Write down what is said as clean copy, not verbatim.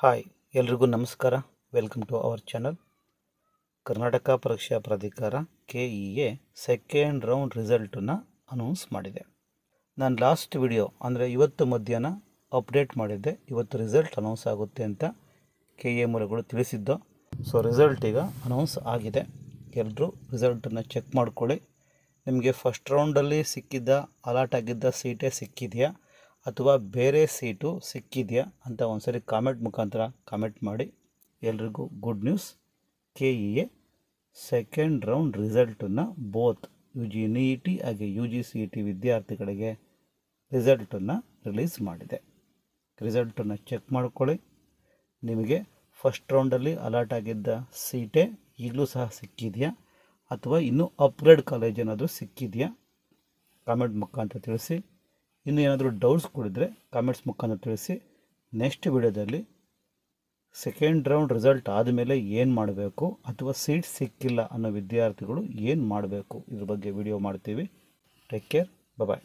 Hi ಎಲ್ರಿಗೂ ನಮಸ್ಕಾರ. Welcome to our channel. Karnataka ಪರೀಕ್ಷಾ ಪ್ರಾಧಿಕಾರ KEA ಸೆಕೆಂಡ್ ರೌಂಡ್ ರಿಸಲ್ಟನ್ನು ಅನೌನ್ಸ್ ಮಾಡಿದೆ. ನಾನು ಲಾಸ್ಟ್ ವಿಡಿಯೋ ಅಂದರೆ ಇವತ್ತು ಮಧ್ಯಾಹ್ನ ಅಪ್ಡೇಟ್ ಮಾಡಿದ್ದೆ, ಇವತ್ತು ರಿಸಲ್ಟ್ ಅನೌನ್ಸ್ ಆಗುತ್ತೆ ಅಂತ KEA ಮೂಲಗಳು ತಿಳಿಸಿದ್ದು. ಸೊ ರಿಸಲ್ಟ್ ಈಗ ಅನೌನ್ಸ್ ಆಗಿದೆ. ಎಲ್ಲರೂ ರಿಸಲ್ಟನ್ನು ಚೆಕ್ ಮಾಡ್ಕೊಳ್ಳಿ. ನಿಮಗೆ ಫಸ್ಟ್ ರೌಂಡಲ್ಲಿ ಸಿಕ್ಕಿದ್ದ ಅಲಾಟ್ ಆಗಿದ್ದ ಸೀಟೇ ಸಿಕ್ಕಿದೆಯಾ ಅಥವಾ ಬೇರೆ ಸೀಟು ಸಿಕ್ಕಿದೆಯಾ ಅಂತ ಒಂದ್ಸರಿ ಕಾಮೆಂಟ್ ಮುಖಾಂತರ ಕಾಮೆಂಟ್ ಮಾಡಿ. ಎಲ್ರಿಗೂ good news. KEA second round ರಿಸಲ್ಟನ್ನು ಬೋತ್ NEET ಹಾಗೆ UGCET ವಿದ್ಯಾರ್ಥಿಗಳಿಗೆ ರಿಸಲ್ಟನ್ನು ರಿಲೀಸ್ ಮಾಡಿದೆ. ರಿಸಲ್ಟನ್ನು ಚೆಕ್ ಮಾಡ್ಕೊಳ್ಳಿ. ನಿಮಗೆ ಫಸ್ಟ್ ರೌಂಡಲ್ಲಿ ಅಲಾಟ್ ಆಗಿದ್ದ ಸೀಟೇ ಈಗಲೂ ಸಹ ಸಿಕ್ಕಿದೆಯಾ ಅಥವಾ ಇನ್ನೂ ಅಪ್ಗ್ರೇಡ್ ಕಾಲೇಜ್ ಏನಾದರೂ ಸಿಕ್ಕಿದೆಯಾ ಕಾಮೆಂಟ್ ಮುಖಾಂತರ ತಿಳಿಸಿ. ಇನ್ನೂ ಏನಾದರೂ ಡೌಟ್ಸ್ ಕೊಡಿದರೆ ಕಾಮೆಂಟ್ಸ್ ಮುಖಾಂತರ ತಿಳಿಸಿ. ನೆಕ್ಸ್ಟ್ ವಿಡಿಯೋದಲ್ಲಿ ಸೆಕೆಂಡ್ ರೌಂಡ್ ರಿಸಲ್ಟ್ ಆದಮೇಲೆ ಏನು ಮಾಡಬೇಕು ಅಥವಾ ಸೀಟ್ ಸಿಕ್ಕಿಲ್ಲ ಅನ್ನೋ ವಿದ್ಯಾರ್ಥಿಗಳು ಏನು ಮಾಡಬೇಕು ಇದ್ರ ಬಗ್ಗೆ ವಿಡಿಯೋ ಮಾಡ್ತೀವಿ. ಟೇಕ್ ಕೇರ್, ಬಾಯ್.